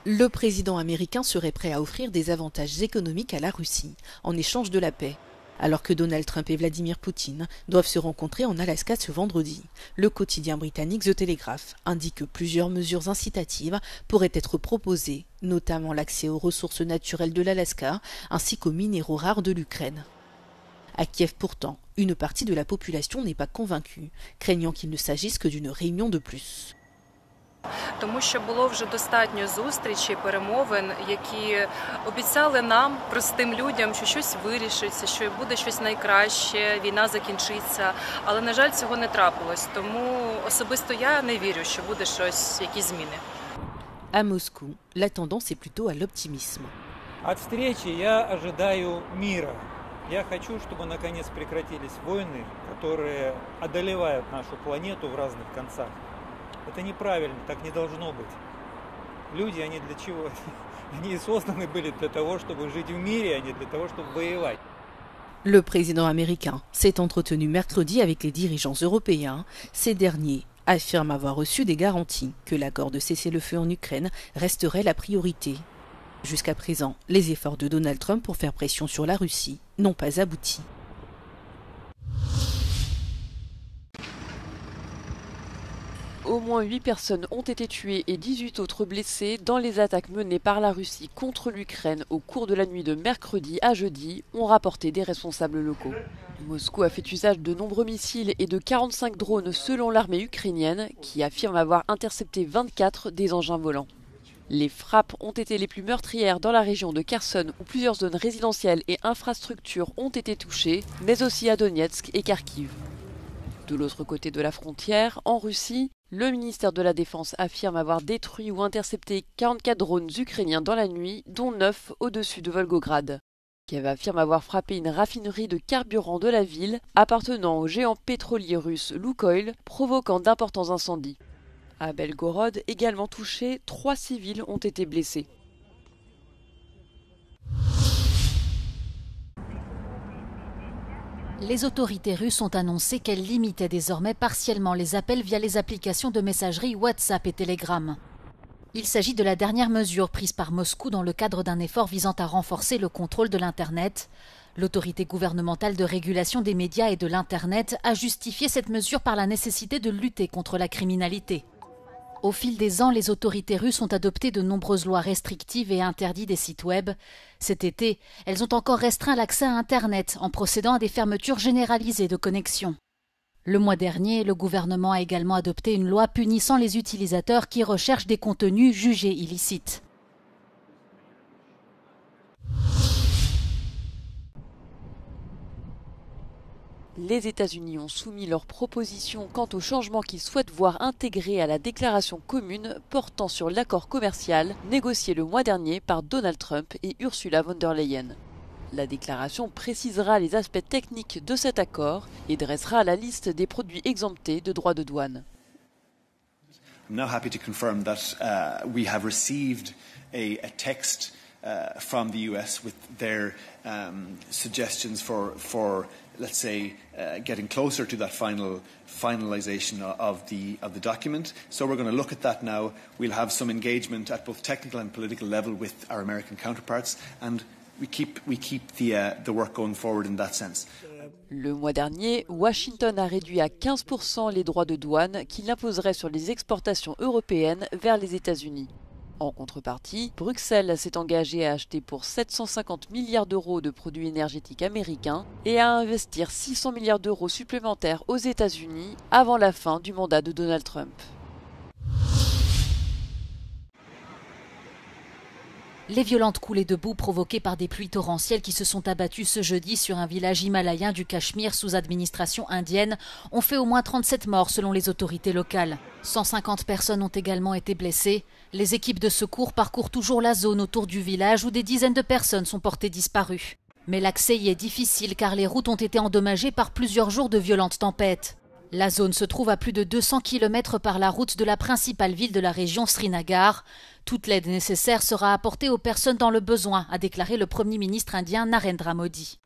Le président américain serait prêt à offrir des avantages économiques à la Russie, en échange de la paix. Alors que Donald Trump et Vladimir Poutine doivent se rencontrer en Alaska ce vendredi, le quotidien britannique The Telegraph indique que plusieurs mesures incitatives pourraient être proposées, notamment l'accès aux ressources naturelles de l'Alaska ainsi qu'aux minéraux rares de l'Ukraine. À Kiev pourtant, une partie de la population n'est pas convaincue, craignant qu'il ne s'agisse que d'une réunion de plus. Тому що було вже достатньо зустрічей, перемовин, які обіцяли нам, простим людям, що щось вирішиться, що буде щось найкраще, війна закінчиться. Але, на жаль, цього не трапилось. Тому особисто я не вірю, що буде щось, якісь зміни. À Moscou, la tendance est plutôt à l'optimisme. От встречи я ожидаю мира. Я хочу, чтобы наконец прекратились войны, которые одолевают нашу планету в разных концах. Это неправильно, так не должно быть. Люди, они для чего? Они созданы были для того, чтобы жить в мире, а не для того, чтобы воевать. Le président américain s'est entretenu mercredi avec les dirigeants européens. Ces derniers affirment avoir reçu des garanties que l'accord de cessez-le-feu en Ukraine resterait la priorité. Jusqu'à présent, les efforts de Donald Trump pour faire pression sur la Russie n'ont pas abouti. Au moins 8 personnes ont été tuées et 18 autres blessées dans les attaques menées par la Russie contre l'Ukraine au cours de la nuit de mercredi à jeudi, ont rapporté des responsables locaux. Moscou a fait usage de nombreux missiles et de 45 drones selon l'armée ukrainienne, qui affirme avoir intercepté 24 des engins volants. Les frappes ont été les plus meurtrières dans la région de Kherson, où plusieurs zones résidentielles et infrastructures ont été touchées, mais aussi à Donetsk et Kharkiv. De l'autre côté de la frontière, en Russie, le ministère de la Défense affirme avoir détruit ou intercepté 44 drones ukrainiens dans la nuit, dont 9 au-dessus de Volgograd. Kiev affirme avoir frappé une raffinerie de carburant de la ville appartenant au géant pétrolier russe Lukoil, provoquant d'importants incendies. À Belgorod, également touché, 3 civils ont été blessés. Les autorités russes ont annoncé qu'elles limitaient désormais partiellement les appels via les applications de messagerie WhatsApp et Telegram. Il s'agit de la dernière mesure prise par Moscou dans le cadre d'un effort visant à renforcer le contrôle de l'Internet. L'autorité gouvernementale de régulation des médias et de l'Internet a justifié cette mesure par la nécessité de lutter contre la criminalité. Au fil des ans, les autorités russes ont adopté de nombreuses lois restrictives et interdit des sites web. Cet été, elles ont encore restreint l'accès à Internet en procédant à des fermetures généralisées de connexions. Le mois dernier, le gouvernement a également adopté une loi punissant les utilisateurs qui recherchent des contenus jugés illicites. Les États-Unis ont soumis leurs propositions quant aux changements qu'ils souhaitent voir intégrés à la déclaration commune portant sur l'accord commercial négocié le mois dernier par Donald Trump et Ursula von der Leyen. La déclaration précisera les aspects techniques de cet accord et dressera la liste des produits exemptés de droits de douane. I'm now happy to confirm that we have received a text from the US with their suggestions for let's say, getting closer to that finalisation of the document. So we're going to look at that now. We'll have some engagement at both technical and political level with our American counterparts, and we keep the work going forward in that sense. Le mois dernier, Washington a réduit à 15% les droits de douane qu'il imposerait sur les exportations européennes vers les États-Unis. En contrepartie, Bruxelles s'est engagée à acheter pour 750 milliards d'euros de produits énergétiques américains et à investir 600 milliards d'euros supplémentaires aux États-Unis avant la fin du mandat de Donald Trump. Les violentes coulées de boue provoquées par des pluies torrentielles qui se sont abattues ce jeudi sur un village himalayen du Cachemire sous administration indienne ont fait au moins 37 morts selon les autorités locales. 150 personnes ont également été blessées. Les équipes de secours parcourent toujours la zone autour du village où des dizaines de personnes sont portées disparues. Mais l'accès y est difficile car les routes ont été endommagées par plusieurs jours de violentes tempêtes. La zone se trouve à plus de 200 km par la route de la principale ville de la région, Srinagar. Toute l'aide nécessaire sera apportée aux personnes dans le besoin, a déclaré le Premier ministre indien Narendra Modi.